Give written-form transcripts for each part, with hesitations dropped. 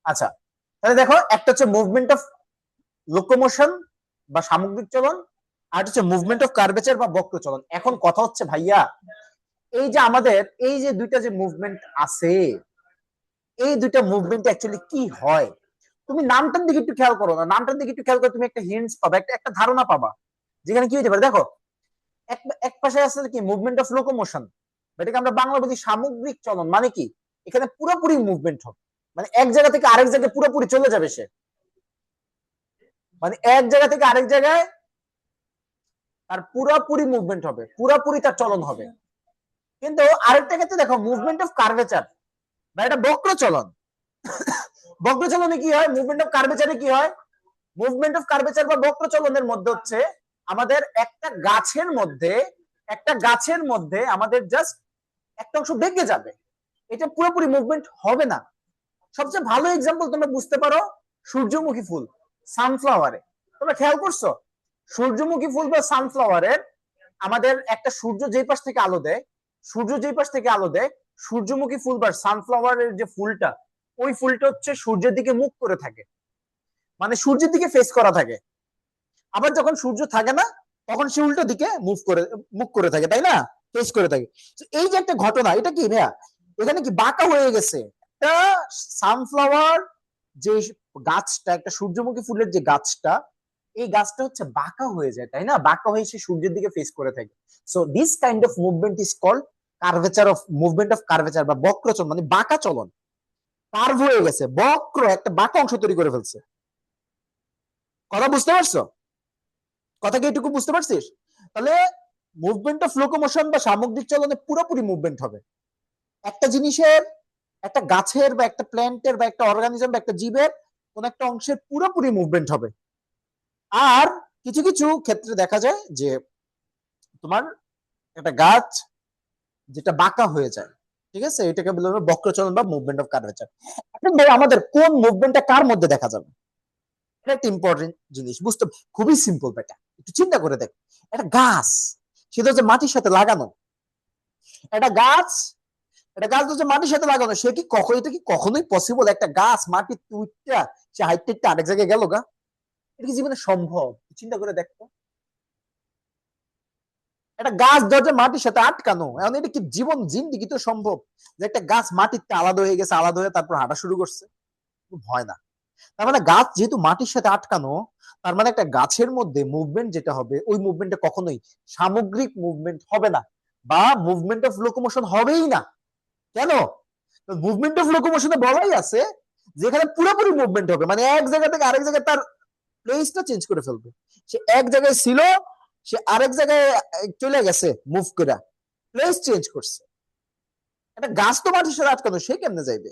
আচ্ছা, তাহলে দেখো, একটা হচ্ছে মুভমেন্ট অফ লোকোমোশন বা সামগ্রিক চলন, আর হচ্ছে মুভমেন্ট অফ কার্ভেচার বা বক্র চলন। এখন কথা হচ্ছে ভাইয়া, এই যে আমাদের এই যে দুইটা যে মুভমেন্ট আছে, এই দুইটা মুভমেন্ট অ্যাকচুয়ালি কি হয়? তুমি নামটার দিকে একটু খেয়াল করো না, নামটার দিকে একটু খেয়াল করে তুমি একটা হিন্টস পাবা, একটা ধারণা পাবা যেখানে কি হতে পারে। দেখো, এক এক পাশে আছে কি মুভমেন্ট অফ লোকোমোশন, এটাকে আমরা বাংলা বলি সামগ্রিক চলন। মানে কি, এখানে পুরোপুরি মুভমেন্ট হবে, মানে এক জায়গা থেকে আরেক জায়গায় পুরোপুরি চলে যাবে সে, মানে এক জায়গা থেকে আরেক জায়গায় তার পুরোপুরি মুভমেন্ট হবে, পুরোপুরি তার চলন হবে। কিন্তু আরেকটা ক্ষেত্রে দেখো, মুভমেন্ট অফ কার্ভেচার বা এটা বক্র চলন। বক্র চলনে কি হয়, মুভমেন্ট অফ কার্ভেচারে কি হয়? মুভমেন্ট অফ কার্ভেচার বা বক্র চলনের মধ্যে হচ্ছে আমাদের একটা গাছের মধ্যে আমাদের জাস্ট একটা অংশ বেঁকে যাবে, এটা পুরোপুরি মুভমেন্ট হবে না। সবচেয়ে ভালো এক্সাম্পল তোমরা বুঝতে পারো সূর্যমুখী ফুল, সানফ্লাওয়ারে। তোমরা খেয়াল করছো সূর্যমুখী ফুল বা সানফ্লাওয়ারের আমাদের একটা সূর্য যেই পাশ থেকে আলো দেয়, সূর্যমুখী ফুল বা সানফ্লাওয়ারের যে ফুলটা, ওই ফুলটা হচ্ছে সূর্যের দিকে মুখ করে থাকে, মানে সূর্যের দিকে ফেস করা থাকে। আবার যখন সূর্য থাকে না, তখন সে উল্টো দিকে মুখ করে থাকে, তাই না? ফেস করে থাকে। এই যে একটা ঘটনা, এটা কি ভাইয়া, এখানে কি বাঁকা হয়ে গেছে একটা সানফ্লাওয়ার যে গাছটা, একটা সূর্যমুখী ফুলের যে গাছটা, এই গাছটা হচ্ছে বাঁকা হয়ে যায়, তাই না? বাঁকা হয়ে সে সূর্যের দিকে ফেস করে থাকে। So this kind of movement is called movement of curvature বা বক্র চলন, মানে বাঁকা চলন। কার্ভ হয়ে গেছে, বক্র একটা বাঁকা অংশ তৈরি করে ফেলছে। কথা বুঝতে পারছো? কথা কি এটুকু বুঝতে পারছিস? তাহলে মুভমেন্ট অফ লোকোমোশন বা সামগ্রিক চলনে পুরোপুরি মুভমেন্ট হবে। একটা জিনিসের, একটা গাছের বা একটা প্ল্যান্টের বা একটা অর্গানিজম বা একটা জীবের কোন একটা অংশের পুরোপুরি মুভমেন্ট হবে। আর কিছু কিছু ক্ষেত্রে দেখা যায় যে তোমার একটা গাছ যেটা বাঁকা হয়ে যায়, ঠিক আছে, এটাকে বলা হবে বক্রচলন বা মুভমেন্ট অফ কার্ভেচার। এখন ভাই আমাদের কোন মুভমেন্টটা কার মধ্যে দেখা যাবে? এটা একটা ইম্পর্টেন্ট জিনিস বুঝতে। খুবই সিম্পল বেটা, একটু চিন্তা করে দেখ। একটা গাছ, সেটা হচ্ছে মাটির সাথে লাগানো। একটা গাছ, একটা গাছ হচ্ছে মাটির সাথে লাগানো, সে কি কখন, এটা কি কখনোই পসিবল একটা গাছ মাটির তুইটা সে হাইটটা আরেক জায়গায় গেল গা? এটা কি জীবনে সম্ভব? চিন্তা করে দেখতো। একটা গাছ ধরছে মাটির সাথে আটকানো, এখন এটা কি জীবন জিন্দিগি তো সম্ভব যে একটা গাছ মাটিতে আলাদা হয়ে গেছে, আলাদা হয়ে তারপর হাঁটা শুরু করছে? হয় না। তার মানে গাছ যেহেতু মাটির সাথে আটকানো, তার মানে একটা গাছের মধ্যে মুভমেন্ট যেটা হবে, ওই মুভমেন্টটা কখনোই সামগ্রিক মুভমেন্ট হবে না, বা মুভমেন্ট অফ লোকোমোশন হবেই না। কেন? মুভমেন্ট অফ লোকোমোশনে বলাই আছে যেখানে পুরোপুরি মুভমেন্ট হবে, মানে এক জায়গা থেকে আরেক জায়গায় তার প্লেসটা চেঞ্জ করে ফেলবে। সে এক জায়গায় ছিল, সে আরেক জায়গায় চলে গেছে, মুভ করে প্লেস চেঞ্জ করছে। একটা গাছ তো মাটির সাথে আটকানো, সে কেমনে যাইবে?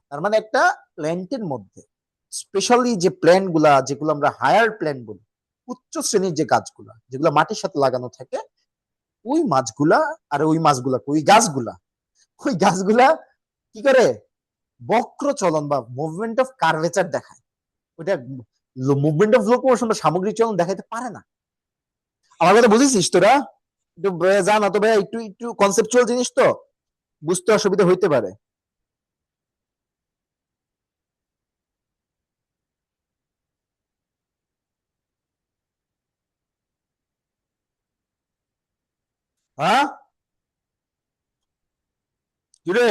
তার মানে একটা প্ল্যান্টের মধ্যে, স্পেশালি যে প্ল্যান্ট গুলা, যেগুলো আমরা হায়ার প্ল্যান্ট বলি, উচ্চ শ্রেণীর যে গাছগুলা যেগুলো মাটির সাথে লাগানো থাকে, ওই মাছগুলা, আর ওই গাছগুলা কি করে বক্র চলন বা মুভমেন্ট অফ কার্ভেচার দেখায়। ওইটা মুভমেন্ট অফ লোকোমোশন বা সামগ্রিক চলন দেখাইতে পারে না। আমার কথা বুঝেছিস তোরা? একটু জানা তো ভাই, একটু একটু কনসেপচুয়াল জিনিস তো, বুঝতে অসুবিধা হইতে পারে। হ্যাঁ, কি রে?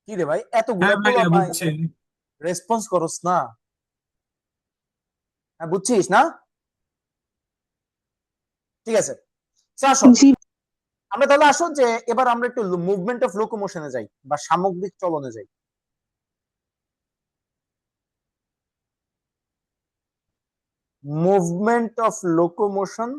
কি রে ভাই, এতগুলা হ্যাঁ পোলা ভাইয়া ভাই, বুঝছি। রেসপন্স করস না? হ্যাঁ, বুঝছিস না? ঠিক আছে, আসো জি। আমরা তাহলে আসো যে এবার আমরা একটু মুভমেন্ট অফ লোকোমোশনে যাই বা সামগ্রিক চলনে যাই। মুভমেন্ট অফ লোকোমোশন,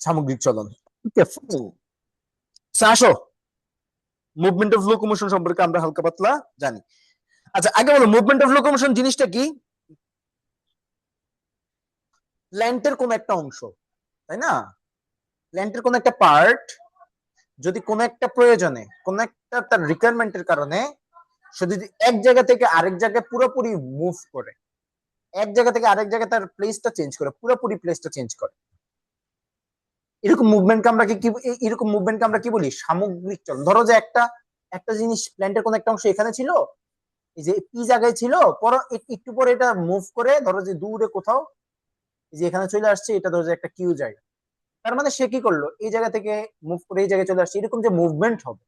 সামগ্রিক চলন। ঠিক আছে, আসো মুভমেন্ট অফ লোকোমোশন সম্পর্কে আমরা হালকা পাতলা জানি। আচ্ছা, আগে বলো মুভমেন্ট অফ লোকোমোশন জিনিসটা কি? ল্যান্ডের কোন একটা অংশ, তাই না? ল্যান্ডের কোন একটা পার্ট যদি কোন একটা প্রয়োজনে, কোন একটা তার রিকোয়ারমেন্টের কারণে সে যদি এক জায়গা থেকে আরেক জায়গায় পুরোপুরি মুভ করে, এক জায়গা থেকে আরেক জায়গায় তার প্লেসটা চেঞ্জ করে, পুরোপুরি প্লেসটা চেঞ্জ করে। এরকম মুভমেন্টকে আমরা কি এরকম মুভমেন্টকে আমরা কি বলি? সামগ্রিক চলন। ধরো যে একটা একটা জিনিস প্ল্যান্টের কোন একটা অংশ এখানে ছিল, এই যে পি জায়গায় ছিল, পর একটু পরে এটা মুভ করে ধরো যে দূরে কোথাও এই যে এখানে চলে আসছে, এটা ধরো যে একটা কিউ জায়গা। তার মানে সে কি করলো, এই জায়গা থেকে মুভ করে এই জায়গায় চলে আসছে। এরকম যে মুভমেন্ট হবে,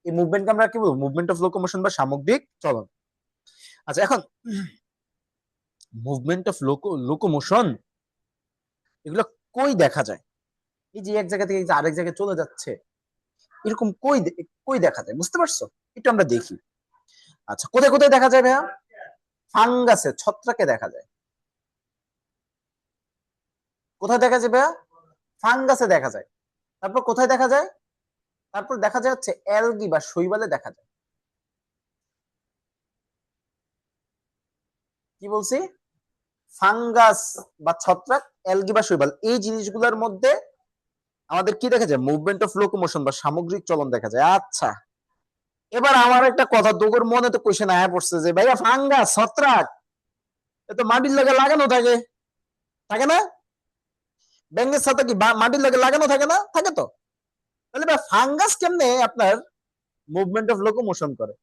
এই মুভমেন্টকে আমরা কি বলবো? মুভমেন্ট অফ লোকোমোশন বা সামগ্রিক চলন। আচ্ছা, এখন মুভমেন্ট অফ লোকোমোশন এগুলো কই দেখা যায়? এই যে এক জায়গা থেকে আরেক জায়গায় চলে যাচ্ছে, এরকম কই কই দেখা যায়, বুঝতে পারছো? একটু আমরা দেখি। আচ্ছা, কোথায় কোথায় দেখা যায় ভাইয়া? ফাঙ্গাসে, ছত্রাকে দেখা যায়। কোথায় দেখা যায় ভাইয়া? ফাঙ্গাসে দেখা যায়। তারপর কোথায় দেখা যায়? তারপর দেখা যায় হচ্ছে অ্যালগি বা শৈবালে দেখা যায়। কি বলছি? ফাঙ্গাস বা ছত্রাক, অ্যালগি বা শৈবাল, এই জিনিসগুলোর মধ্যে আমাদের কি দেখা যায়? মুভমেন্ট অফ লোকোমোশন বা সামগ্রিক চলন দেখা যায়। আচ্ছা, এবার আমার একটা কথা, তোর মনে তো কোশ্চেন আয়া পড়ছে যে ভাইয়া ফাঙ্গাস ছত্রাক এ তো মাটির লগে লাগানো থাকে, থাকে না? ব্যাঙের সাথে কি মাটির লগে লাগানো থাকে না? থাকে তো। তাহলে ভাই ফাঙ্গাস কেমনে আপনার মুভমেন্ট অফ লোকোমোশন করে,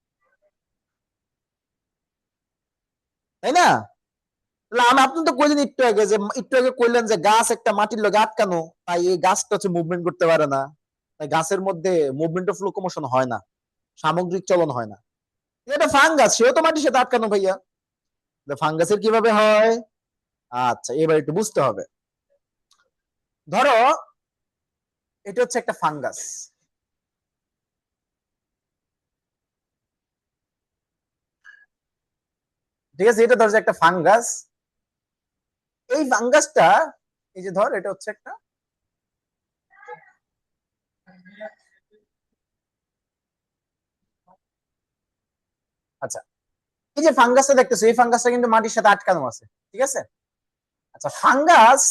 তাই না? তাহলে আপনি তো কইলেন একটু আগে, যে একটু আগে কইলেন যে গাছ একটা মাটির লগে আটকানো, তাই এই গাছটা হচ্ছে মুভমেন্ট করতে পারে না, তাই গাছের মধ্যে মুভমেন্ট অফ লোকোমোশন হয় না, সামগ্রিক চলন হয় না। এটা ফাঙ্গাস, সেও তো মাটির সাথে আটকানো ভাইয়া। ফাঙ্গাসের কিভাবে হয়? আচ্ছা, এবার একটু বুঝতে হবে। ধরো এটা হচ্ছে একটা ফাঙ্গাস, ঠিক আছে? এটা ধর যে একটা ফাঙ্গাস, এই ফাঙ্গাসটা, এই যে ধর এটা হচ্ছে একটা, আচ্ছা, এই যে ফাঙ্গাসটা দেখতেছো, এই ফাঙ্গাসটা কিন্তু মাটির সাথে আটকানো আছে, ঠিক আছে? আচ্ছা, ফাঙ্গাস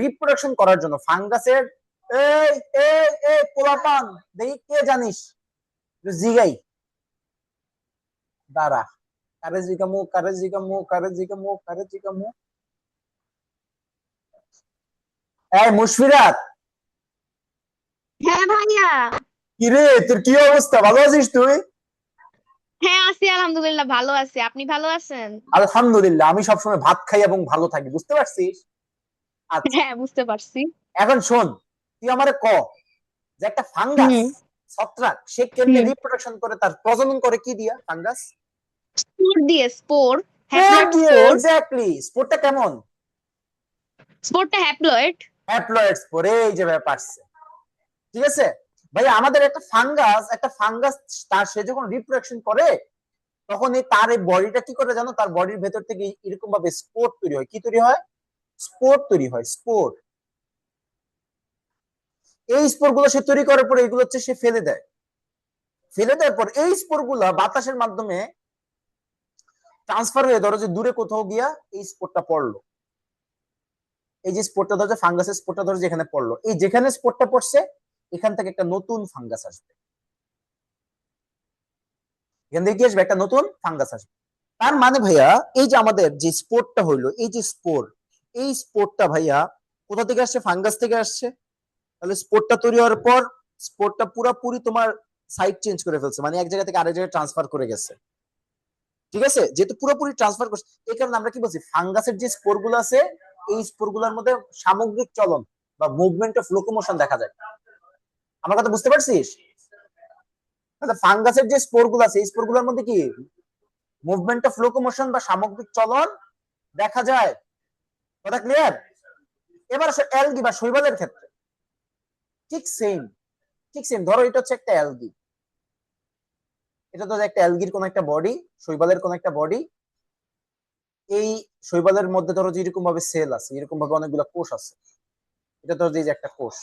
রিপ্রোডাকশন করার জন্য ফাঙ্গাসের, এই এই এই পোলাপান, দেখি কে জানিস, জিগাই, দাঁড়া, কারে জিগামু কারে জিগামু কারে জিগামু কারে জিগামু, এই মুশফিরাত, হ্যাঁ ভাইয়া। কি রে, তোর কি অবস্থা, ভালো আছিস তুই? হ্যাঁ আছি, আলহামদুলিল্লাহ ভালো আছি। আপনি ভালো আছেন? আলহামদুলিল্লাহ, আমি সবসময় ভাত খাই এবং ভালো থাকি, বুঝতে পারছিস? আচ্ছা, হ্যাঁ বুঝতে পারছি। এখন শোন, তুই আমারে ক যে একটা ফাঙ্গাস, হুম ছত্রাক, সে কেমনে হুম। রিপ্রোডাকশন করে, তার প্রজনন করে কি দিয়া ফাঙ্গাস? স্পোর দিয়ে, স্পোর, স্পোর হ্যাপ্লয়েড দিয়ে, স্পোর। এক্স্যাক্টলি। স্পোরটা কেমন? স্পোরটা হ্যাপ্লয়েড। হ্যাপ্লয়েড স্পোর, এই যে ব্যাপার, ঠিক আছে? ভাই আমাদের একটা ফাঙ্গাস তার সে যখন রিপ্রোডাকশন করে, তখন তার এই বডিটা কি করে জানো? তার বডির ভেতর থেকে এরকম ভাবে স্পোর তৈরি হয়। কি তৈরি হয়? স্পোর তৈরি হয়, স্পোর। এই স্পোর গুলো সে তৈরি করার পরে এগুলো হচ্ছে সে ফেলে দেয়। ফেলে দেওয়ার পর এই স্পোর গুলা বাতাসের মাধ্যমে ট্রান্সফার হয়ে ধরো যে দূরে কোথাও গিয়া এই স্পোরটা পড়লো। এই যে স্পোরটা ধরো, ফাঙ্গাসের স্পোরটা ধরো যেখানে পড়লো, এই যেখানে স্পোরটা পড়ছে, এখান থেকে একটা নতুন ফাঙ্গাস আসবে। এখান থেকে কি আসবে? একটা নতুন ফাঙ্গাস আসবে। তার মানে ভাইয়া, এই যে আমাদের যে স্পোরটা হইলো, এই যে স্পোর, এই স্পোরটা ভাইয়া কোথা থেকে আসছে? ফাঙ্গাস থেকে আসছে। তাহলে স্পোরটা তৈরি হওয়ার পর স্পোরটা পুরাপুরি তোমার সাইড চেঞ্জ করে ফেলছে, মানে এক জায়গা থেকে আরেক জায়গায় ট্রান্সফার করে গেছে, ঠিক আছে? যেহেতু পুরোপুরি ট্রান্সফার করছে, এই কারণে আমরা কি বলছি, ফাঙ্গাসের যে স্পোর গুলো আছে, এই স্পোর গুলোর মধ্যে সামগ্রিক চলন বা মুভমেন্ট অফ লোকোমোশন দেখা যায়। আমার কথা বুঝতে পারছিস? তাহলে ফাঙ্গাসের যে স্পোর গুলো আছে, এই স্পোর গুলোর মধ্যে কি মুভমেন্ট অফ লোকোমোশন বা সামগ্রিক চলন দেখা যায়। কথা ক্লিয়ার? এবার আসো অ্যালগি বা শৈবালের ক্ষেত্রে, ঠিক সেম, ঠিক সেম। ধরো এটা হচ্ছে একটা অ্যালগি, এটা তো একটা অ্যালগির কোন একটা বডি, শৈবালের কোন একটা বডি। এই শৈবালের মধ্যে ধরো যে এরকম ভাবে সেল আছে, এরকম ভাবে অনেকগুলো কোষ আছে। এটা ধরো যে একটা কোষ,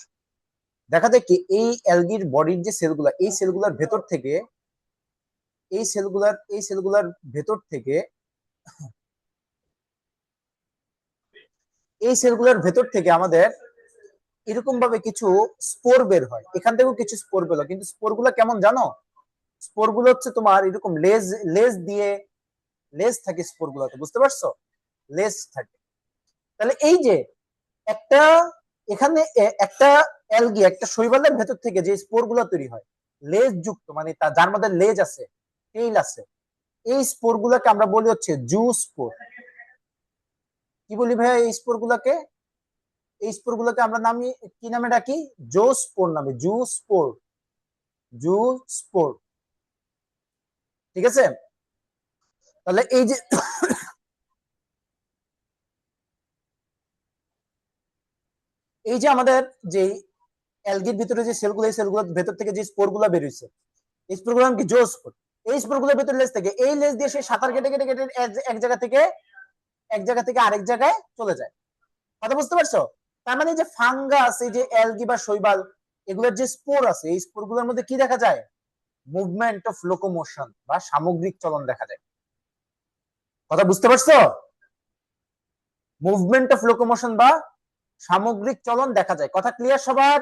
দেখা যায় কি এই অ্যালগির বডির যে সেলগুলা, এই সেলগুলার ভেতর থেকে, এই সেলগুলার ভেতর থেকে, এই সেলগুলার ভেতর থেকে আমাদের এরকম ভাবে কিছু স্পোর বের হয়। এখান থেকেও কিছু স্পোর বের হয়, কিন্তু স্পোর গুলা কেমন জানো? স্পোর গুলো হচ্ছে তোমার এরকম লেজ, লেজ দিয়ে, লেজ থাকে স্পোর গুলোতে, বুঝতে পারছো? লেজ থাকে। তাহলে এই যে একটা এখানে একটা অ্যালগি, একটা শৈবালের ভেতর থেকে যে স্পোর গুলো তৈরি হয় লেজ যুক্ত, মানে যার মধ্যে লেজ আছে, টেইল আছে, এই স্পোর গুলাকে আমরা বলি হচ্ছে জু স্পোর। কি বলি ভাইয়া এই স্পোর গুলাকে? এই স্পোর গুলোকে আমরা নামি কি নামে ডাকি? জো স্পোর নামে, জু স্পোর, জু স্পোর। ঠিক আছে? তাহলে এই যে এই যে আমাদের যে অ্যালগির ভিতরে যে সেলগুলো, এই সেলগুলোর ভেতর থেকে যে স্পোর গুলা বেরিয়েছে, এই স্পোর গুলো কি জো স্পোর। এই স্পোর গুলোর ভেতরে লেজ থেকে, এই লেজ দিয়ে সে সাঁতার কেটে কেটে কেটে এক জায়গা থেকে আরেক জায়গায় চলে যায়। কথা বুঝতে পারছো? তার মানে যে ফাঙ্গাস, এই যে অ্যালগি বা শৈবাল, এগুলোর যে স্পোর আছে, এই স্পোর গুলোর মধ্যে কি দেখা যায়? মুভমেন্ট অফ লোকোমোশন বা সামগ্রিক চলন দেখা যায়। কথা বুঝতে পারছো? মুভমেন্ট অফ লোকোমোশন বা সামগ্রিক চলন দেখা যায়। কথা ক্লিয়ার সবার?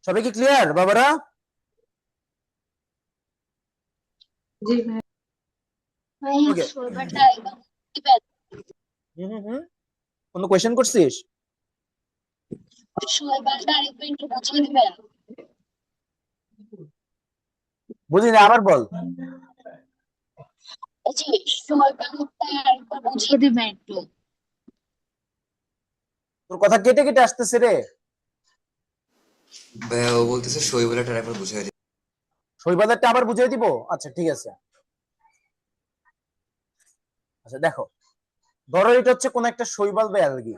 সবাই কি ক্লিয়ার বাবারা? জি ভাই। ওকে। কোনো কোয়েশ্চেন করছিস? বুঝিনি, আবার বল। বুঝিয়ে দিবেন একটু। তোর কথা কেটে কেটে আসতেছে রে। ভাইয়া ও বলতেছে শৈবালটা একবার বুঝাই দিই। শৈবালেরটা আবার বুঝিয়ে দিব? আচ্ছা ঠিক আছে। আচ্ছা দেখো, ধরো এটা হচ্ছে কোন একটা শৈবাল বা অ্যালগি।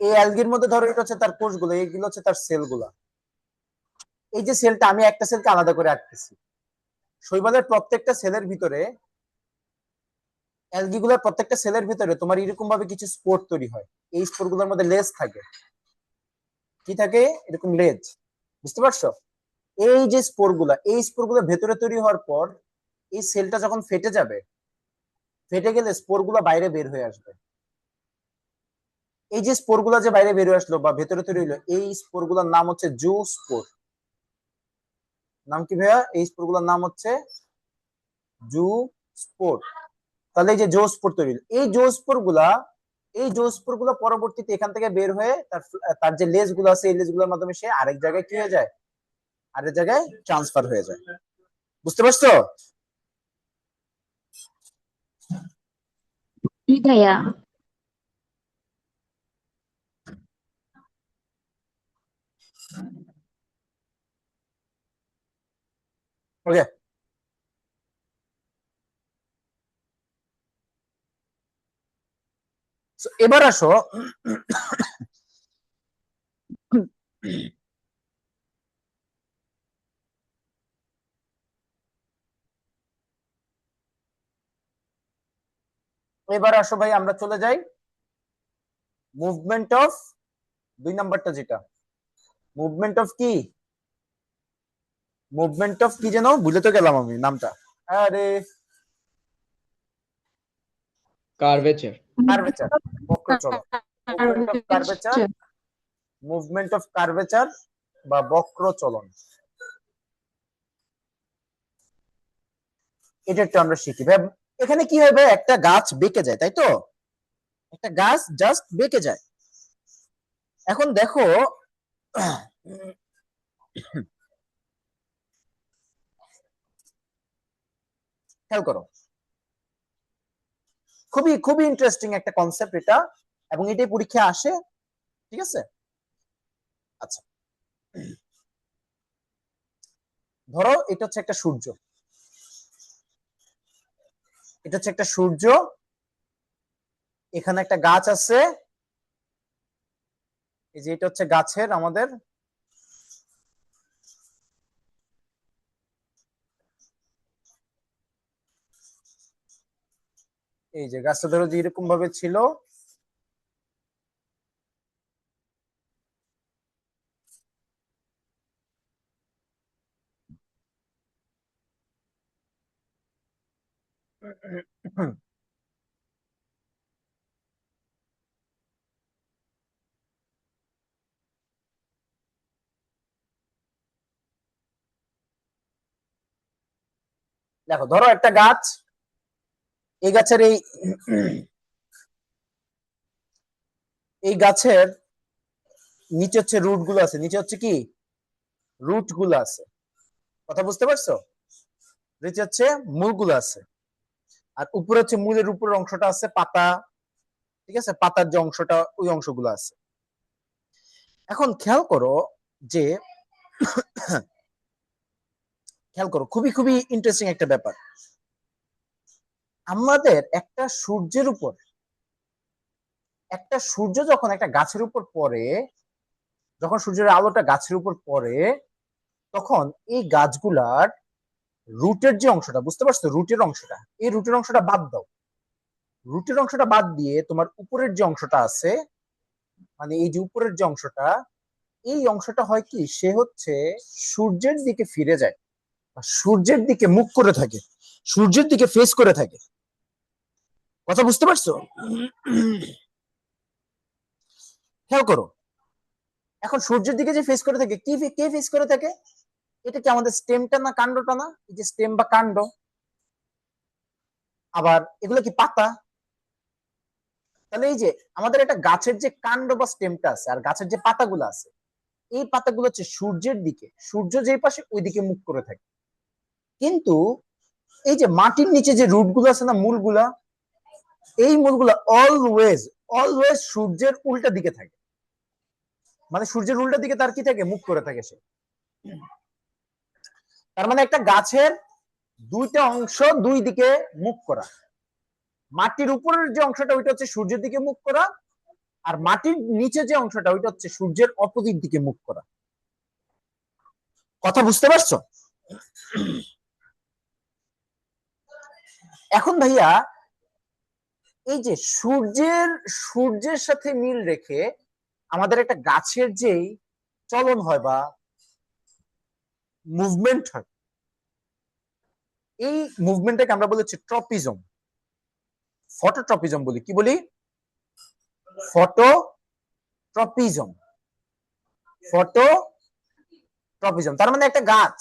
এই অ্যালগির মধ্যে ধরো এটা হচ্ছে তার কোষগুলো, এইগুলো হচ্ছে তার সেলগুলা। এই যে সেলটা, আমি একটা সেলকে আলাদা করে আঁকতেছি। শৈবালের প্রত্যেকটা সেলের ভিতরে, অ্যালগি গুলোর প্রত্যেকটা সেলের ভিতরে তোমার এরকম ভাবে কিছু স্পোর তৈরি হয়। এই স্পোর গুলোর মধ্যে লেজ থাকে। কি থাকে? এরকম লেজ। বুঝতে পারছো? এই যে স্পোর গুলা, এই স্পোর গুলো ভেতরে তৈরি হওয়ার পর এই সেলটা যখন ফেটে যাবে, ফেটে গেলে স্পোর গুলা বাইরে বের হয়ে আসবে। এই যে স্পোর গুলা যে বাইরে বের হয়ে আসলো বা ভেতরে তৈরি হলো, এই স্পোর গুলার নাম হচ্ছে জু স্পোর। নাম কি ভাইয়া? এই স্পোর গুলার নাম হচ্ছে জু স্পোর। তাহলে এই যে জো স্পোর তৈরি হলো, এই জো স্পোর গুলা, এই জো স্পোর গুলা পরবর্তীতে এখান থেকে বের হয়ে তার যে লেজ গুলো আছে, এই লেজ গুলোর মাধ্যমে সে আরেক জায়গায় কি হয়ে যায়? আরেক জায়গায় ট্রান্সফার হয়ে যায়। বুঝতে পারছো? জি ভাইয়া। ওকে। এবার আসো, এবার আসো ভাই, আমরা চলে যাই মুভমেন্ট অফ, 2 নাম্বারটা যেটা, মুভমেন্ট অফ কি? মুভমেন্ট অফ কি যেন ভুলে তো গেলাম আমি নামটা। আরে, কার্ভেচার। কার্ভেচার, বক্রচলন। Movement of curvature, movement of curvature বা বক্রচলন, এটা একটু আমরা শিখি ভাই। এখানে কি হবে? একটা গাছ বেঁকে যায়, তাই তো? একটা গাছ জাস্ট বেঁকে যায়। এখন দেখো, খেয়াল করো, খুবই খুবই ইন্টারেস্টিং একটা কনসেপ্ট এটা, এবং এটাই পরীক্ষা আসে। ঠিক আছে? আচ্ছা, ধরো এটা হচ্ছে একটা সূর্য, এটা হচ্ছে একটা সূর্য, এখানে একটা গাছ আছে, এই যে এটা হচ্ছে গাছের আমাদের, এই যে গাছটা ধরো যে এরকম ভাবে ছিল, দেখো ধরো একটা গাছ, এই গাছের এই গাছের নিচে হচ্ছে রুট গুলো আছে, নিচে হচ্ছে কি রুট গুলো আছে, কথা বুঝতে পারছো? নিচে হচ্ছে মূলগুলো আছে, আর উপরে হচ্ছে মূলের উপরের অংশটা আছে পাতা, ঠিক আছে, পাতার যে অংশটা ওই অংশগুলো আছে। এখন খেয়াল করো যে খেয়াল করো, খুবই খুবই ইন্টারেস্টিং একটা ব্যাপার। আমাদের একটা সূর্যের উপর, একটা সূর্য যখন একটা গাছের উপর পড়ে, যখন সূর্যের আলোটা গাছের উপর পড়ে, তখন এই গাছগুলার রুটের যে অংশটা, বুঝতে পারছো, রুটের অংশটা, এই রুটের অংশটা বাদ দাও, রুটের অংশটা বাদ দিয়ে তোমার উপরের যে অংশটা আছে, মানে এই যে উপরের যে অংশটা, এই অংশটা হয় কি, সে হচ্ছে সূর্যের দিকে ফিরে যায়, সূর্যের দিকে মুখ করে থাকে, সূর্যের দিকে ফেস করে থাকে, কথা বুঝতে পারছো? খেয়াল করো, এখন সূর্যের দিকে যে ফেস করে থাকে, কি কে ফেস করে থাকে? এটা কি আমাদের স্টেমটা না কাণ্ডটা না? এই যে স্টেম বা কাণ্ড, আবার এগুলো কি পাতা? তাহলে এই যে আমাদের একটা গাছের যে কাণ্ড বা স্টেমটা আছে, আর গাছের যে পাতাগুলো আছে, এই পাতাগুলো হচ্ছে সূর্যের দিকে, সূর্য যেই পাশে ওই দিকে মুখ করে থাকে। কিন্তু এই যে মাটির নিচে যে রুট গুলো আছে না, মূলগুলা, এই মূলগুলা অলওয়েজ অলওয়েজ সূর্যের উল্টা দিকে থাকে, মানে সূর্যের উল্টা দিকে তার কি থাকে, মুখ করে থাকে সে। তার মানে একটা গাছের দুইটা অংশ দুই দিকে মুখ করা, মাটির উপরের যে অংশটা ওইটা হচ্ছে সূর্যের দিকে মুখ করা, আর মাটির নিচে যে অংশটা ওইটা হচ্ছে সূর্যের অপোজিট দিকে মুখ করা, কথা বুঝতে পারছো? এখন ভাইয়া, এই যে সূর্যের সাথে মিল রেখে আমাদের একটা গাছের যেই চলন হয় বা মুভমেন্ট হয়, এই মুভমেন্টটাকে আমরা বলি হচ্ছে ট্রপিজম, ফটোট্রপিজম বলি। কি বলি? Phototropism, phototropism. তার মানে একটা গাছ,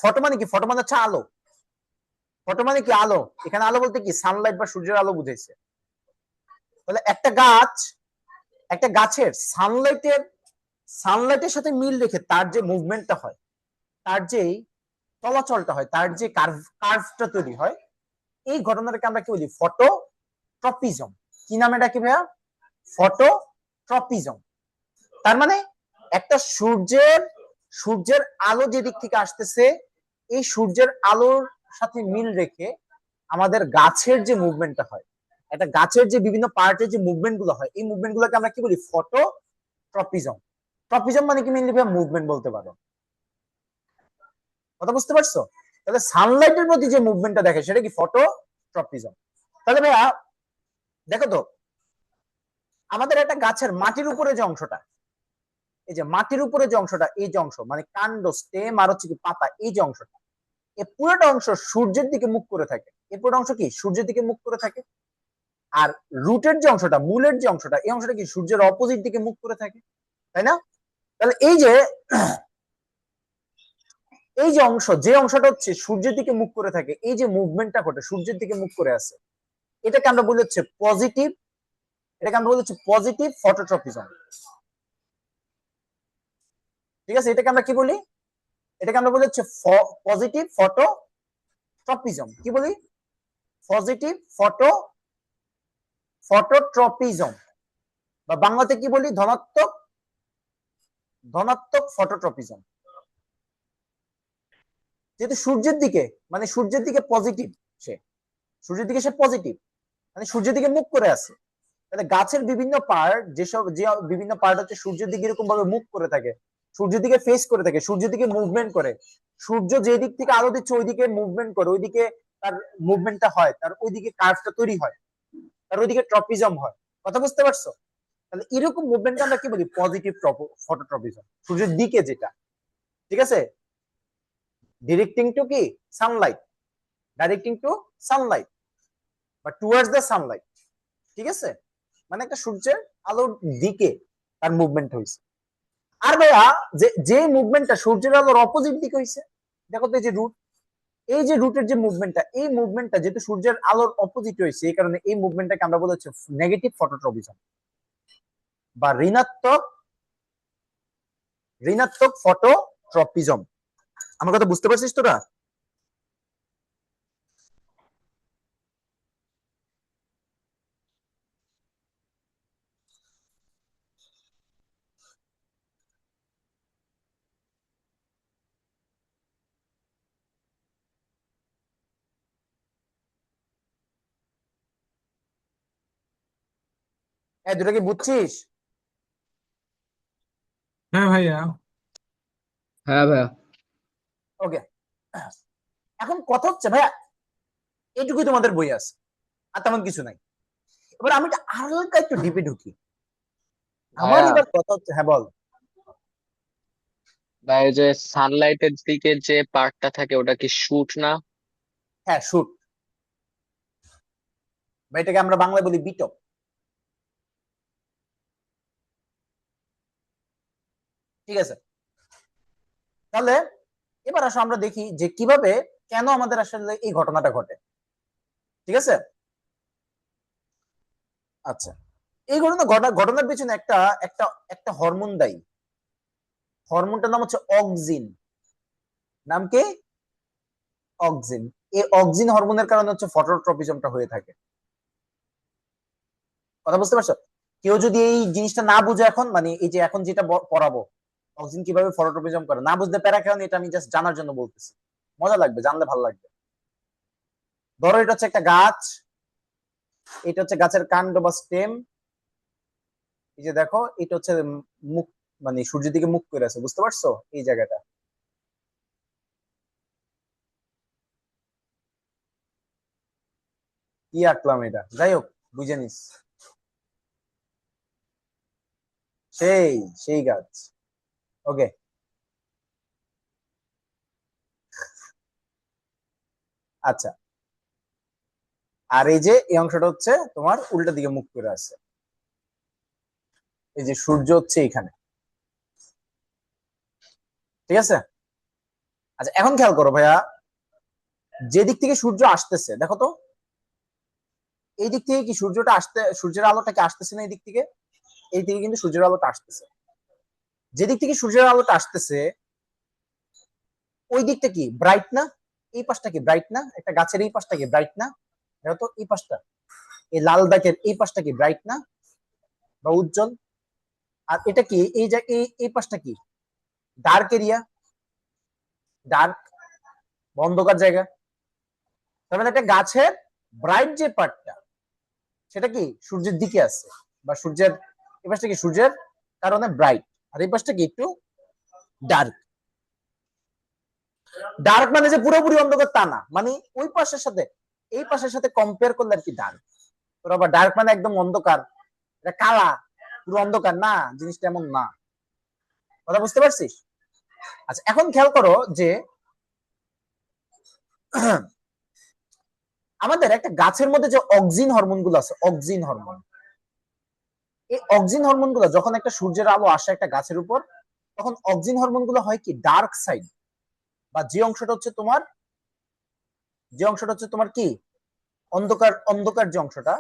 ফটো মানে কি? ফটো মানে হচ্ছে আলো, ফটো মানে কি? আলো। এখানে আলো বলতে কি? সানলাইট বা সূর্যের আলো বুঝাইছে। তাহলে একটা গাছের সানলাইটের সাথে মিল রেখে তার যে মুভমেন্টটা হয়, তার যে চলাচলটা হয়, তার যে কার্ভটা তৈরি হয়, এই ঘটনাটাকে আমরা কি বলি? ফটোট্রপিজম। কি নামে ডাকি ভাইয়া? ফটোট্রপিজম। তার মানে একটা সূর্যের আলো যে দিক থেকে আসতেছে, এই সূর্যের আলোর সাথে মিল রেখে আমাদের গাছের যে মুভমেন্টটা হয়, একটা গাছের যে বিভিন্ন পার্টের যে মুভমেন্ট গুলো হয়, এই মুভমেন্ট গুলোকে আমরা কি বলি? ফটোট্রপিজম। ট্রপিজম মানে কি? মেইনলি মুভমেন্ট বলতে পারো, কথা বুঝতে পারছো? তাহলে সানলাইটের প্রতি যে মুভমেন্টটা দেখে সেটা কি? ফটোট্রপিজম। তাহলে ভাইয়া দেখো তো, আমাদের একটা গাছের মাটির উপরে যে অংশটা, এই যে মাটির উপরে যে অংশটা, এই যে অংশ মানে কাণ্ড, স্টেম আর হচ্ছে কি পাতা, এই যে অংশটা, এই পুরোটা অংশ সূর্যের দিকে মুখ করে থাকে। এই পুরোটা অংশ কি? সূর্যের দিকে মুখ করে থাকে। আর রুটের যে অংশটা, মূলের যে অংশটা, এই অংশটা কি? সূর্যের অপোজিট দিকে মুখ করে থাকে, তাই না? তাহলে এই যে অংশ, যে অংশটা হচ্ছে সূর্যের দিকে মুখ করে থাকে, এই যে মুভমেন্টটা ঘটে সূর্যের দিকে মুখ করে আছে, এটাকে আমরা বলি হচ্ছে পজিটিভ ফটোট্রপিজম। ঠিক আছে, এটাকে আমরা কি বলি? এটাকে আমরা বলি হচ্ছে পজিটিভ ফটোট্রপিজম। কি বলি? পজিটিভ ফটোট্রপিজম, বা বাংলাতে কি বলি? ধনাত্মক ফটোট্রপিজম। যেহেতু সূর্যের দিকে, মানে সূর্যের দিকে পজিটিভ, সূর্যের দিকে সে পজিটিভ, মানে সূর্যের দিকে মুখ করে আছে। তাহলে গাছের বিভিন্ন পার্ট, যে বিভিন্ন পার্ট হচ্ছে সূর্যের দিকে এরকম ভাবে মুখ করে থাকে, সূর্যের দিকে ফেস করে থাকে, সূর্যের দিকে মুভমেন্ট করে, সূর্য যে দিক থেকে আলো দিচ্ছে ওইদিকে মুভমেন্ট করে, ওইদিকে তার মুভমেন্টটা হয়, তার ওইদিকে কার্ভটা তৈরি হয়, তার ওইদিকে ট্রপিজম হয়, কথা বুঝতে পারছো? তাহলে এরকম মুভমেন্টটা আমরা কি বলি? পজিটিভ ফটোট্রপিজম, সূর্যের দিকে যেটা, ঠিক আছে, ডিরেক্টিং টু কি? সানলাইট, ডাইরেক্টিং টু সানলাইট বা টুয়ার্ডস দ্য সানলাইট, ঠিক আছে, মানে একটা সূর্যের আলোর দিকে তার মুভমেন্ট হয়েছে। আর ভাইয়া যে মুভমেন্টটা সূর্যের আলোর অপোজিট দিকে হয়েছে, দেখো তো এই যে রুট, এই যে রুটের যে মুভমেন্টটা, এই মুভমেন্টটা যেহেতু সূর্যের আলোর অপোজিট হয়েছে, এই কারণে এই মুভমেন্টটাকে আমরা বলে হচ্ছে নেগেটিভ ফটোট্রপিজম বা ঋণাত্মক ফটোট্রপিজম। আমার কথা বুঝতে পারছিস তোরা? হ্যাঁ, দুটা কি বুঝছিস? হ্যাঁ ভাইয়া। হ্যাঁ ভাইয়া। ওকে, এখন কথা হচ্ছে ভাইয়া এইটুকুই তোমাদের বই আছে, আর তেমন কিছু নাই। এবার আমি হালকা একটু ডিপে ঢুকি। আমার ভাইয়া, এবার কথা হচ্ছে, হ্যাঁ বল। ভাই ওই যে সানলাইটের দিকে যে পার্টটা থাকে ওটা কি শুট না? হ্যাঁ, শুট, বা এটাকে আমরা বাংলায় বলি বিটপ। ঠিক আছে, তাহলে এবার আসো আমরা দেখি যে কিভাবে, কেন আমাদের আসলে এই ঘটনাটা ঘটে। ঠিক আছে, আচ্ছা, এই ঘটনার পিছনে একটা একটা একটা হরমোন দায়ী। হরমোনটার নাম হচ্ছে অক্সিন। নাম কি? অক্সিন। এই অক্সিন হরমোনের কারণে হচ্ছে ফটোট্রপিজমটা হয়ে থাকে। কথা বুঝতে পারছো? কেউ যদি এই জিনিসটা না বুঝে এখন, মানে এই যে এখন যেটা পড়াবো, অক্সিন কিভাবে ফটোট্রপিজম করে, না বুঝতে প্যারা কেন, এটা আমি জাস্ট জানার জন্য বলতেছি। মজা লাগবে, জানলে ভালো লাগবে। ধরো এটা হচ্ছে একটা গাছ, এটা হচ্ছে গাছের কাণ্ড বা স্টেম। এই যে দেখো, এটা হচ্ছে মুখ, মানে সূর্যের দিকে মুখ করে আছে, বুঝতে পারছো এই জায়গাটা? কি আঁকলাম এটা, যাই হোক, বুঝে নিস। সেই সেই গাছ। ওকে, আচ্ছা, আর এই যে এই অংশটা হচ্ছে তোমার উল্টা দিকে মুখ করে আছে। এই যে সূর্য হচ্ছে এখানে। ঠিক আছে, আচ্ছা এখন খেয়াল করো ভাইয়া, যে দিক থেকে সূর্য আসতেছে দেখো তো, এই দিক থেকে কি সূর্যটা আসতে, সূর্যের আলোটা কি আসতেছে না এই দিক থেকে? এই দিকে কিন্তু সূর্যের আলোটা আসতেছে। যে দিক থেকে সূর্যের আলোটা আসতেছে ওই দিকটা কি ব্রাইট না? এই পাশটা কি ব্রাইট না? একটা গাছের এই পাশটা কি ব্রাইট না? দেখো তো এই পাশটা, এই লাল দাগের এই পাশটা কি ব্রাইট না বা উজ্জ্বল? আর এটা কি, এই যে এই পাশটা কি ডার্ক এরিয়া, ডার্ক, অন্ধকার জায়গা। তার মানে একটা গাছের ব্রাইট যে পার্টটা সেটা কি সূর্যের দিকে আছে, বা সূর্যের এই পাশটা কি সূর্যের কারণে ব্রাইট, আর এই পাশটা কি একটু ডার্ক। ডার্ক মানে যে পুরোপুরি অন্ধকার তা না, মানে ওই পাশের সাথে এই পাশের সাথে কম্পেয়ার করলে আর কি ডার্ক। তোর আবার ডার্ক মানে একদম অন্ধকার, এটা কালা পুরো অন্ধকার না, জিনিসটা এমন না। কথা বুঝতে পারছিস? আচ্ছা এখন খেয়াল করো যে আমাদের একটা গাছের মধ্যে যে অক্সিন হরমোন গুলো আছে, অক্সিন হরমোন, এই অক্সিন হরমোন গুলো যখন একটা সূর্যের আলো আসে একটা গাছের উপর, তখন অক্সিন হরমোন গুলো হয় কি ডার্ক সাইড, বা যে অংশটা হচ্ছে তোমার, যে অংশটা হচ্ছে তোমার কি অন্ধকার, অন্ধকার যে অংশটা,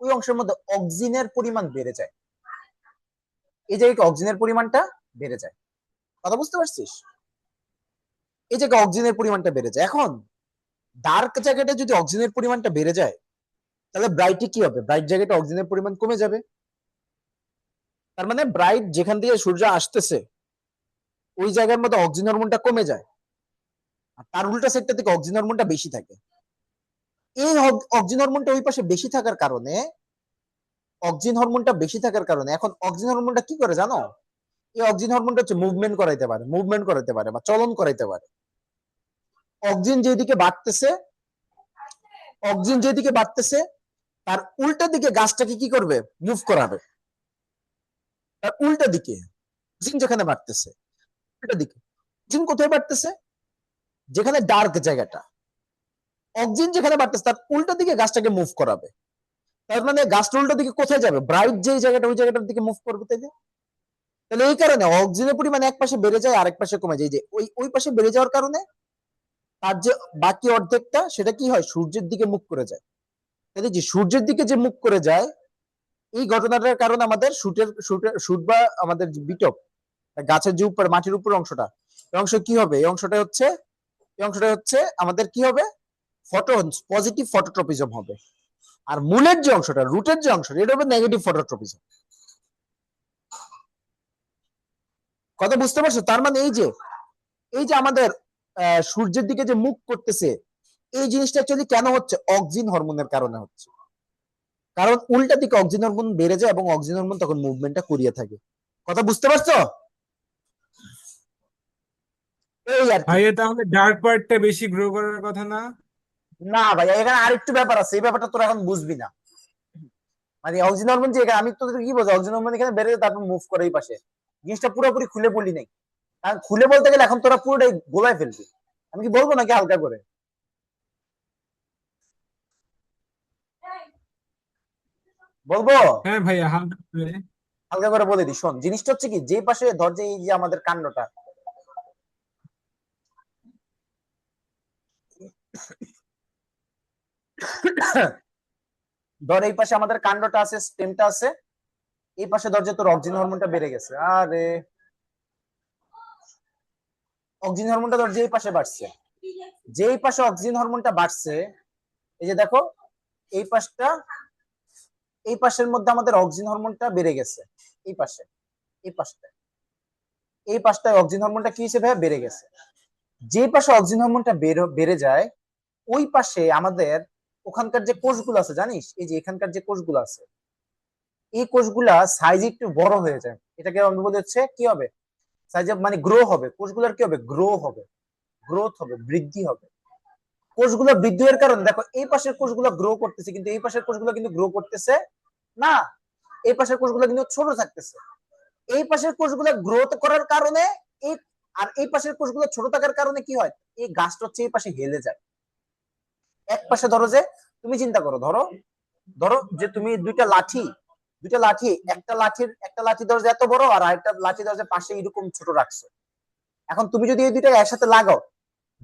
ওই অংশের মধ্যে অক্সিনের পরিমাণ বেড়ে যায়। এই জায়গায় অক্সিনের পরিমাণটা বেড়ে যায়। কথা বুঝতে পারছিস? এই জায়গায় অক্সিনের পরিমাণটা বেড়ে যায়। এখন ডার্ক জায়গাটা যদি অক্সিজেনের পরিমাণটা বেড়ে যায়, তাহলে ব্রাইটে কি হবে? ব্রাইট জায়গাটা অক্সিজেনের পরিমাণ কমে যাবে। তার মানে ব্রাইট যেখান থেকে সূর্য আসতেছে ওই জায়গার মধ্যে অক্সিজেন হরমোনটা কমে যায়, আর তার উল্টা সাইডটা থেকে অক্সিজেন হরমোনটা বেশি থাকে। এই অক্সিজেন হরমোনটা ওই পাশে বেশি থাকার কারণে, অক্সিজেন হরমোনটা বেশি থাকার কারণে এখন অক্সিজেন হরমোনটা কি করে জানো? এই অক্সিজেন হরমোনটা হচ্ছে মুভমেন্ট করাইতে পারে, মুভমেন্ট করাইতে পারে বা চলন করাইতে পারে। অক্সিজেন যেদিকে বাড়তেছে, অক্সিজেন যেদিকে বাড়তেছে তার উল্টা দিকে গাছটাকে কি করবে? মুভ করাবে। তার উল্টা দিকে অক্সিজেন যেখানে বাড়তেছে, উল্টা দিকে অক্সিজেন কোথায় বাড়তেছে? যেখানে ডার্ক জায়গাটা, অক্সিজেন যেখানে বাড়তেছে তার উল্টা দিকে গাছটাকে মুভ করাবে। তার মানে গাছটা উল্টা দিকে কোথায় যাবে? ব্রাইট যে জায়গাটা ওই জায়গাটার দিকে মুভ করবে। তাইলে তাহলে এই কারণে অক্সিজেনের পরিমাণ এক পাশে বেড়ে যায়, আরেক পাশে কমে যায়। যে ওই ওই পাশে বেড়ে যাওয়ার কারণে তার যে বাকি অর্ধেকটা সেটা কি হয়, সূর্যের দিকে মুখ করে যায়। তাহলে যে সূর্যের দিকে যে মুখ করে যায়, এই ঘটনাটার কারণে আমাদের শুট বা আমাদের যে বিটপ, গাছের যে উপর মাটির উপর অংশটা, এই অংশ কি হবে, এই অংশটা হচ্ছে আমাদের কি হবে, পজিটিভ ফটোট্রপিজম হবে। আর মূলের যে অংশটা, রুটের যে অংশটা, এটা হবে নেগেটিভ ফটোট্রপিজম। কথা বুঝতে পারছো? তার মানে এই যে আমাদের সূর্যের দিকে যে মুখ করতেছে, এই জিনিসটা অ্যাকচুয়ালি কেন হচ্ছে, অক্সিন হরমোনের কারণে হচ্ছে। কারণ উল্টা দিকে অক্সিন হরমোন বেড়ে যায় এবং অক্সিন হরমোন তখন মুভমেন্টটা করিয়ে থাকে। কথা বুঝতে পারছো? এই আর কি। ভাইয়া তাহলে ডার্ক পার্টটা বেশি গ্রো করার কথা না? না ভাই, এখানে আরেকটু ব্যাপার আছে, এই ব্যাপারটা তোরা এখন বুঝবি না। মানে অক্সিন হরমোন যে এখানে, আমি তোদের কি বলছি, অক্সিন হরমোন এখানে বেড়ে যায়, তারপর মুভ করে এই পাশে। জিনিসটা পুরোপুরি খুলে বলি নাই, কারণ খুলে বলতে গেলে এখন তোরা পুরোটাই গোলায় ফেলবি। আমি কি বলবো নাকি হালকা করে? বলবো, হ্যাঁ ভাইয়া, হালকা করে। হালকা করে বলে দিই, শোন। জিনিসটা হচ্ছে কি, যে পাশে ধর যে এই যে আমাদের কাণ্ডটা, ধর এই পাশে আমাদের কাণ্ডটা আছে, স্টেমটা আছে, এই পাশে ধর যে তোর অক্সিন হরমোনটা বেড়ে গেছে, আরে অক্সিন হরমোনটা ধর যে এই পাশে বাড়ছে, যেই পাশে অক্সিজেন হরমোনটা বাড়ছে, এই যে দেখো এই পাশটা, এই পাশের মধ্যে আমাদের অক্সিজেন হরমোনটা বেড়ে গেছে, এই পাশে, এই পাশটা, এই পাশটায় অক্সিজেন হরমোনটা কি হিসেবে বেড়ে গেছে। যে পাশে অক্সিজেন হরমোনটা বেড়ে যায়, ওই পাশে আমাদের ওখানকার যে কোষগুলো আছে জানিস, এই যে এখানকার যে কোষগুলো আছে, এই কোষগুলা সাইজ একটু বড় হয়ে যায়। এটাকে আমরা বলি হচ্ছে কি হবে, সাইজে মানে গ্রো হবে, কোষগুলোর কি হবে, গ্রোথ হবে, বৃদ্ধি হবে। কোষগুলো বৃদ্ধি হওয়ার কারণে দেখো এই পাশের কোষগুলো গ্রো করতেছে, কিন্তু এই পাশের কোষগুলো কিন্তু গ্রো করতেছে না, এই পাশের কোষগুলো কিন্তু ছোট থাকতেছে। এই পাশের কোষগুলো গ্রোথ করার কারণে এই, আর এই পাশের কোষগুলো ছোট থাকার কারণে কি হয়, এই গাছটা হচ্ছে এই পাশে হেলে যায়। এক পাশে ধরো যে, তুমি চিন্তা করো, ধরো যে তুমি দুইটা লাঠি, একটা লাঠি ধরো যে এত বড়, আর আরেকটা লাঠি ধরো যে পাশে এরকম ছোট রাখছো। এখন তুমি যদি এই দুইটা একসাথে লাগাও,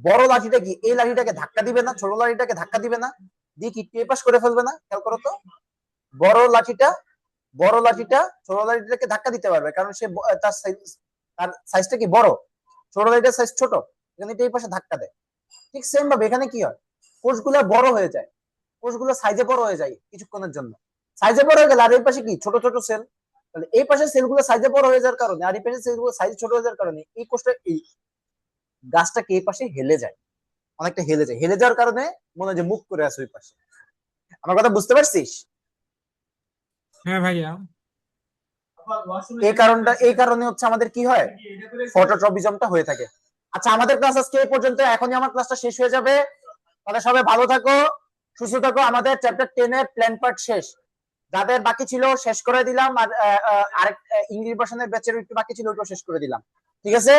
বড় লাঠিটা কি এই লাঠিটাকে ধাক্কা দিবে না, ছোট লাঠিটাকে ধাক্কা দিবে না, দিয়ে কি টেপাস করে ফেলবে না? খেয়াল করো তো, বড় লাঠিটা ছোট লাঠিটাকে ধাক্কা দিতে পারবে, কারণ সে তার সাইজটা কি বড়, ছোট লাঠিটার সাইজ ছোট, এখানে এই পাশে ধাক্কা দেয়। ঠিক সেম ভাবে এখানে কি হয়, কোষগুলো বড় হয়ে যায়, কোষগুলো সাইজে বড় হয়ে যায় কিছুক্ষণের জন্য, সাইজে বড় হয়ে গেলে আর এই পাশে কি ছোট ছোট সেল, তাহলে এই পাশের সেলগুলো সাইজে বড় হয়ে যাওয়ার কারণে আর এই পাশের সেলগুলো সাইজ ছোট হয়ে যাওয়ার কারণে এই কোষটা, এই গাছটাকে এই পাশে হেলে যায়, অনেকটা হেলে যাওয়ার কারণে মনে হয় যে মুখ করে আছে ওই পাশে। আমার কথা বুঝতে পারছিস? হ্যাঁ ভাইয়া। এই কারণে হচ্ছে আমাদের কি হয়, ফটোট্রপিজমটা হয়ে থাকে। আচ্ছা, আমাদের ক্লাস আজকে এই পর্যন্ত, এখনই আমার ক্লাসটা শেষ হয়ে যাবে। তাহলে সবাই ভালো থাকো, সুস্থ থাকো। আমাদের চ্যাপ্টার 10 এর প্ল্যান পার্ট শেষ, যাদের বাকি ছিল শেষ করে দিলাম, আর আরেক ইংলিশ ভার্সনের ব্যাচের একটু বাকি ছিল, ওইটাও শেষ করে দিলাম। ঠিক আছে,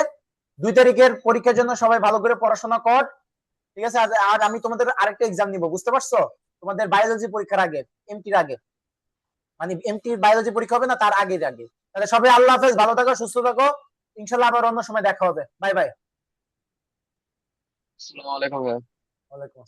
2 তারিখের পরীক্ষার জন্য সবাই ভালো করে পড়াশোনা কর। ঠিক আছে, আর আমি তোমাদের আরেকটা এক্সাম নিব, বুঝতে পারছো? তোমাদের বায়োলজি পরীক্ষার আগে, এমটির আগে, মানে এমটি বায়োলজি পরীক্ষা হবে না, তার আগে। তাহলে সবাই আল্লাহ হাফেজ, ভালো থাকো, সুস্থ থাকো। ইনশাল্লাহ আবার অন্য সময় দেখা হবে। Bye bye. আসসালামু আলাইকুম ভাইয়া। ওয়ালাইকুম আসসালাম।